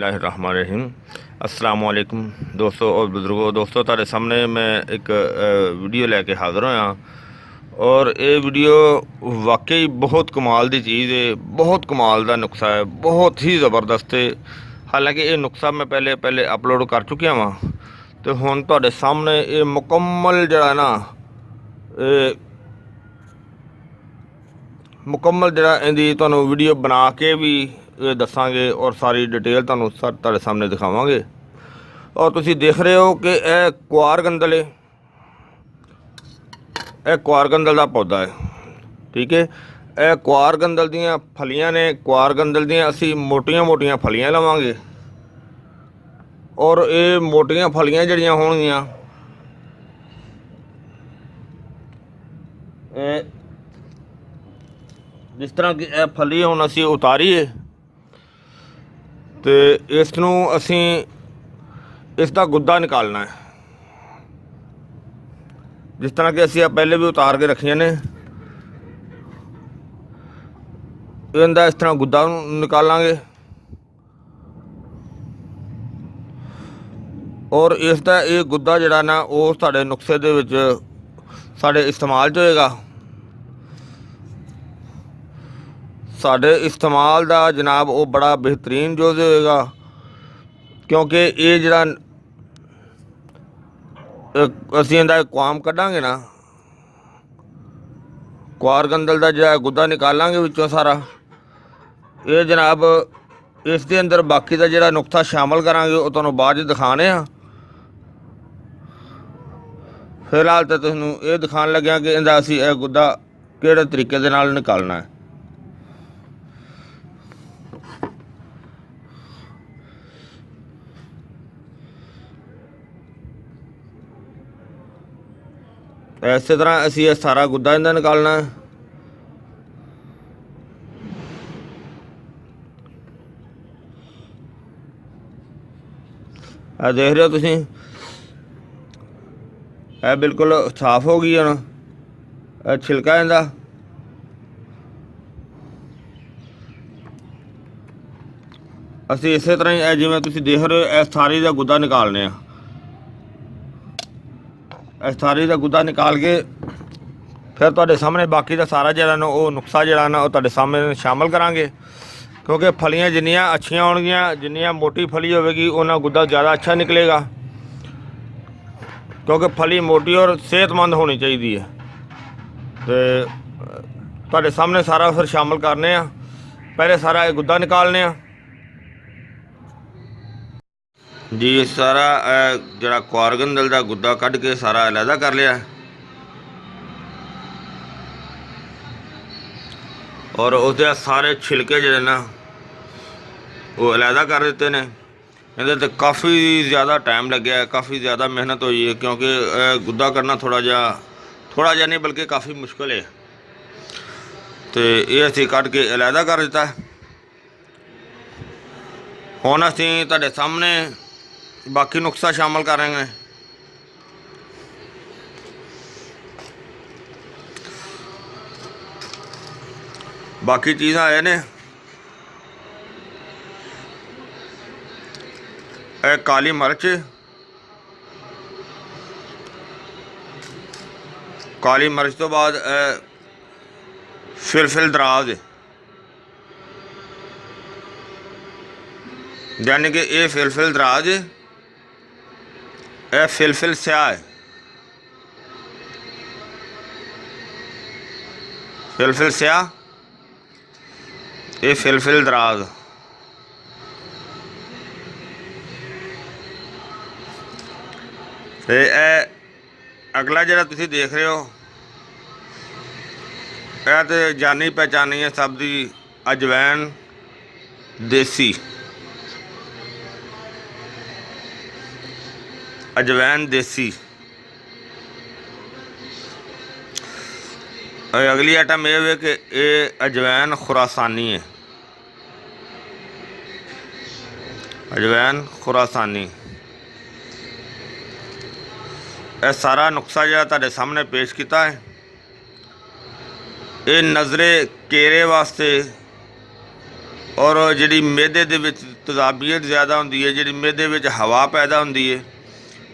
बिस्मिल्लाहिर्रहमानिर्रहीम। अस्सलाम वालेकुम दोस्तों और बुजुर्गों। दोस्तों तुहाडे सामने मैं एक वीडियो लैके हाज़र होया और ये वीडियो वाकई बहुत कमाल की चीज़ है, बहुत कमाल का नुस्खा है, बहुत ही ज़बरदस्त है। हालांकि ये नुस्खा मैं पहले अपलोड कर चुकिया वा, तो हुण तुहाडे सामने ये मुकम्मल जड़ा ना मुकम्मल जड़ा इहदी तुहानूं वीडियो बना के भी दसांगे और सारी डिटेल तुहानूं तुहाडे सामने दिखावांगे। और तुसीं देख रहे हो कि यह कुआर गंदल है, यह कुआर गंदल का पौधा है। ठीक है, यह कुआर गंदल दीयां फलियां ने। कुआर गंदल दीयां असीं मोटियां मोटियां फलियां लवांगे और ये मोटियां फलियां जड़ियां होणगियां जिस तरह की यह फली हुण असीं उतारी है तो इसनूं असीं इसका गुद्दा निकालना है। जिस तरह कि असीं पहले भी उतार के रखियां ने, इहदा इस तरह गुद्दा निकालांगे और इसका ये गुद्दा जिहड़ा ना वो साडे नुस्खे दे विच साडे इस्तेमाल च होएगा। साडे इस्तेमाल का जनाब वो बड़ा बेहतरीन जोज होएगा, क्योंकि ये जिहड़ा असीं इहदा कुआम कड्डांगे ना, कुआर गंदल का जिहड़ा गुद्दा निकालांगे विचों सारा, ये जनाब इस दे अंदर बाकी का जिहड़ा नुस्खा शामिल करांगे वो तुहानूं बाद च दिखाने आ। फिलहाल तो तुहानूं ये दिखाण लग्या कि इहदा असीं यह गुद्दा किहड़े तरीके दे नाल निकालना है। इस तरह असीं यह सारा गुद्दा इहदा निकालना है। देख रहे हो तुसीं, यह बिल्कुल साफ हो गई हुण छिलका इहदा। असीं इस तरह ही जिवें तुसीं देख रहे हो इस थारी का गुद्दा निकालने आ। इस थारी का गुद्दा निकाल के फिर तुहाडे सामने बाकी का सारा जिहड़ा ना वो नुस्खा जिहड़ा ना वो तुहाडे सामने शामिल करांगे। क्योंकि फलियां जिन्नियां अच्छियां होणगियां, जिन्नियां मोटी फली होवेगी उन्ना गुद्दा ज़्यादा अच्छा निकलेगा। क्योंकि फली मोटी और सेहतमंद होनी चाहिए है। तो तुहाडे सामने सारा फिर शामिल करने आ। पहले सारा ये गुद्दा निकालने आ जी। सारा जिहड़ा कुआर गंदल का गुद्दा कढ़ के सारा अलहदा कर लिया और उसके सारे छिलके जिहड़े ना वो अलहदा कर दिते ने। इहदे ते काफ़ी ज़्यादा टाइम लग्या है, काफ़ी ज़्यादा मेहनत हुई है, क्योंकि गुद्दा करना थोड़ा जिहा नहीं बल्कि काफ़ी मुश्किल है। तो ये असीं कढ़ के अलहदा कर दिता। हुण असीं तुहाडे सामने बाकी नुस्खा शामिल करेंगे। बाकी चीज़ां ये ने, काली मिर्च, काली मिर्च तो बाद फिलफिल दराज, यानी कि ये फिलफिल दराज है, यह फिलफिल स्याह है। फिलफिल स्याह, ये फिलफिल दराज। तो अगला जिहड़ा तुसीं देख रहे हो यह तो जानी पहचानी है सब दी, अजवैन देसी। अजवैन देसी। अगली आइटम यह है कि ये अजवैन खुरासानी है। अजवैन खुरासानी। यह सारा नुस्खा जो तुहाडे सामने पेश किया है, ये नज़रे केरे वास्ते ਔਰ ਜਿਹੜੀ ਮਿਹਦੇ ਦੇ ਵਿੱਚ ਤੇਜ਼ਾਬੀਅਤ ਜ਼ਿਆਦਾ ਹੁੰਦੀ ਹੈ, ਜਿਹੜੀ ਮਿਹਦੇ ਵਿੱਚ ਹਵਾ ਪੈਦਾ ਹੁੰਦੀ ਹੈ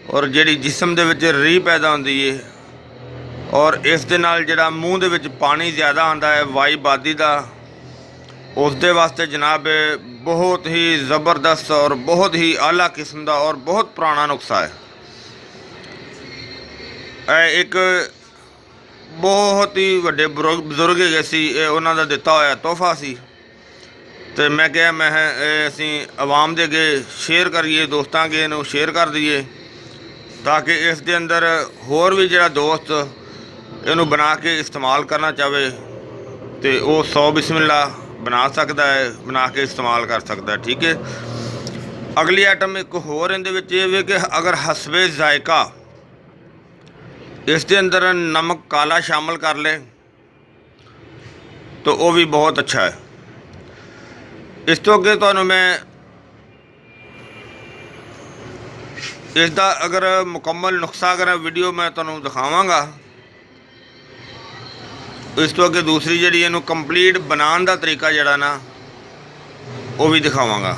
ਔਰ ਜਿਹੜੀ ਜਿਸਮ ਦੇ ਵਿੱਚ ਰੀਹ ਪੈਦਾ ਹੁੰਦੀ ਹੈ ਔਰ ਇਸ ਦੇ ਨਾਲ ਜਿਹੜਾ ਮੂੰਹ ਦੇ ਵਿੱਚ ਪਾਣੀ ਜ਼ਿਆਦਾ ਆਉਂਦਾ ਹੈ ਵਾਈ ਬਾਦੀ ਦਾ, ਉਸ ਦੇ ਵਾਸਤੇ ਜਨਾਬ ਬਹੁਤ ਹੀ ਜ਼ਬਰਦਸਤ ਔਰ ਬਹੁਤ ਹੀ ਆਲਾ ਕਿਸਮ ਦਾ ਔਰ ਬਹੁਤ ਪੁਰਾਣਾ ਨੁਸਖਾ ਹੈ। ਇਹ ਇੱਕ ਬਹੁਤ ਹੀ ਵੱਡੇ ਬਜ਼ੁਰਗ ਹੈਗੇ ਸੀ, ਇਹ ਉਹਨਾਂ ਦਾ ਦਿੱਤਾ ਹੋਇਆ ਤੋਹਫਾ ਸੀ ਤੇ ਮੈਂ ਕਿਹਾ ਮੈਂ ਇਹ ਅਸੀਂ ਆਵਾਮ ਦੇ ਅੱਗੇ ਸ਼ੇਅਰ ਕਰੀਏ, ਦੋਸਤਾਂ ਅੱਗੇ ਇਹਨੂੰ ਸ਼ੇਅਰ ਕਰ ਦਈਏ ਤਾਂ ਕਿ ਇਸ ਦੇ ਅੰਦਰ ਹੋਰ ਵੀ ਜਿਹੜਾ ਦੋਸਤ ਇਹਨੂੰ ਬਣਾ ਕੇ ਇਸਤੇਮਾਲ ਕਰਨਾ ਚਾਹਵੇ ਤੇ ਉਹ 100 ਬਿਸਮਿਲ੍ਲਾ ਬਣਾ ਸਕਦਾ ਹੈ, ਬਣਾ ਕੇ ਇਸਤੇਮਾਲ ਕਰ ਸਕਦਾ ਹੈ। ਠੀਕ ਹੈ। ਅਗਲੀ ਆਈਟਮ ਇੱਕ ਹੋਰ ਇਹਦੇ ਵਿੱਚ ਇਹ ਵੀ ਕਿ ਅਗਰ ਹਸਬੇ ਜ਼ਾਇਕਾ ਇਸ ਦੇ ਅੰਦਰ ਨਮਕ ਕਾਲਾ ਸ਼ਾਮਲ ਕਰ ਲੈ ਤਾਂ ਉਹ ਵੀ ਬਹੁਤ ਅੱਛਾ ਹੈ। ਇਸ ਤੋਂ ਅੱਗੇ ਤੁਹਾਨੂੰ ਮੈਂ ਇਸ ਦਾ ਅਗਰ ਮੁਕੰਮਲ ਨੁਸਖਾ ਅਗਰ ਵੀਡੀਓ ਮੈਂ ਤੁਹਾਨੂੰ ਦਿਖਾਵਾਂਗਾ, ਇਸ ਤੋਂ ਅੱਗੇ ਦੂਸਰੀ ਜਿਹੜੀ ਇਹਨੂੰ ਕੰਪਲੀਟ ਬਣਾਉਣ ਦਾ ਤਰੀਕਾ ਜਿਹੜਾ ਨਾ ਉਹ ਵੀ ਦਿਖਾਵਾਂਗਾ।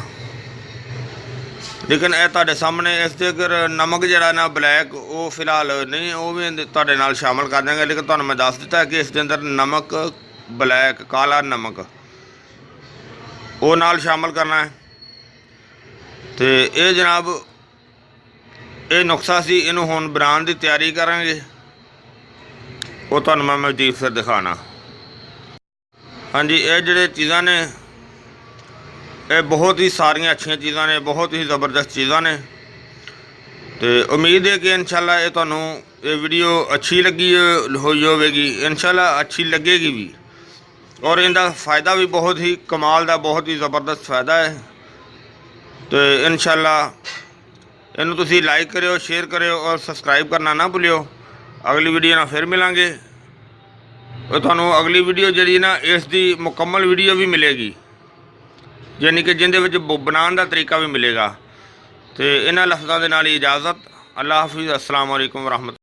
ਲੇਕਿਨ ਇਹ ਤੁਹਾਡੇ ਸਾਹਮਣੇ ਇਸ ਦੇ ਅਗਰ ਨਮਕ ਜਿਹੜਾ ਨਾ ਬਲੈਕ ਉਹ ਫਿਲਹਾਲ ਨਹੀਂ, ਉਹ ਵੀ ਤੁਹਾਡੇ ਨਾਲ ਸ਼ਾਮਲ ਕਰ ਦਾਂਗੇ। ਲੇਕਿਨ ਤੁਹਾਨੂੰ ਮੈਂ ਦੱਸ ਦਿੱਤਾ ਕਿ ਇਸ ਦੇ ਅੰਦਰ ਨਮਕ ਬਲੈਕ ਕਾਲਾ ਨਮਕ ਉਹ ਨਾਲ ਸ਼ਾਮਲ ਕਰਨਾ ਹੈ। ਤੇ ਇਹ ਜਨਾਬ ਇਹ ਨੁਸਖਾ ਸੀ, ਇਹਨੂੰ ਹੁਣ ਬਣਾਉਣ ਦੀ ਤਿਆਰੀ ਕਰਾਂਗੇ, ਉਹ ਤੁਹਾਨੂੰ ਮੈਂ ਮਜ਼ੀਦ ਫਿਰ ਦਿਖਾਣਾ। ਹਾਂਜੀ, ਇਹ ਜਿਹੜੇ ਚੀਜ਼ਾਂ ਨੇ ਇਹ ਬਹੁਤ ਹੀ ਸਾਰੀਆਂ ਅੱਛੀਆਂ ਚੀਜ਼ਾਂ ਨੇ, ਬਹੁਤ ਹੀ ਜ਼ਬਰਦਸਤ ਚੀਜ਼ਾਂ ਨੇ ਤੇ ਉਮੀਦ ਹੈ ਕਿ ਇਨਸ਼ਾਅੱਲਾ ਇਹ ਤੁਹਾਨੂੰ ਇਹ ਵੀਡੀਓ ਅੱਛੀ ਲੱਗੀ ਹੋਈ ਹੋਵੇਗੀ, ਇਨਸ਼ਾਅੱਲਾ ਅੱਛੀ ਲੱਗੇਗੀ ਵੀ ਔਰ ਇਹਦਾ फ़ायदा ਵੀ ਬਹੁਤ ਹੀ ਕਮਾਲ ਦਾ, ਬਹੁਤ ਹੀ ਜ਼ਬਰਦਸਤ फ़ायदा ਹੈ। ਤੇ ਇਨਸ਼ਾਅੱਲਾ ਇਹਨੂੰ ਤੁਸੀਂ ਲਾਈਕ ਕਰਿਓ, ਸ਼ੇਅਰ ਕਰਿਓ ਔਰ ਸਬਸਕ੍ਰਾਈਬ ਕਰਨਾ ਨਾ ਭੁੱਲਿਓ। ਅਗਲੀ ਵੀਡੀਓ ਨਾਲ ਫਿਰ ਮਿਲਾਂਗੇ। ਉਹ ਤੁਹਾਨੂੰ ਅਗਲੀ ਵੀਡੀਓ ਜਿਹੜੀ ਨਾ ਇਸ ਦੀ ਮੁਕੰਮਲ ਵੀਡੀਓ ਵੀ ਮਿਲੇਗੀ, ਯਾਨੀ ਕਿ ਜਿਹਦੇ ਵਿੱਚ ਬਣਾਉਣ ਦਾ ਤਰੀਕਾ ਵੀ ਮਿਲੇਗਾ। ਤੇ ਇਹਨਾਂ ਲਫ਼ਜ਼ਾਂ ਦੇ ਨਾਲ ਹੀ ਇਜਾਜ਼ਤ। ਅੱਲਾ ਹਾਫਿਜ਼। अस्सलाम वालेकुम रहमत।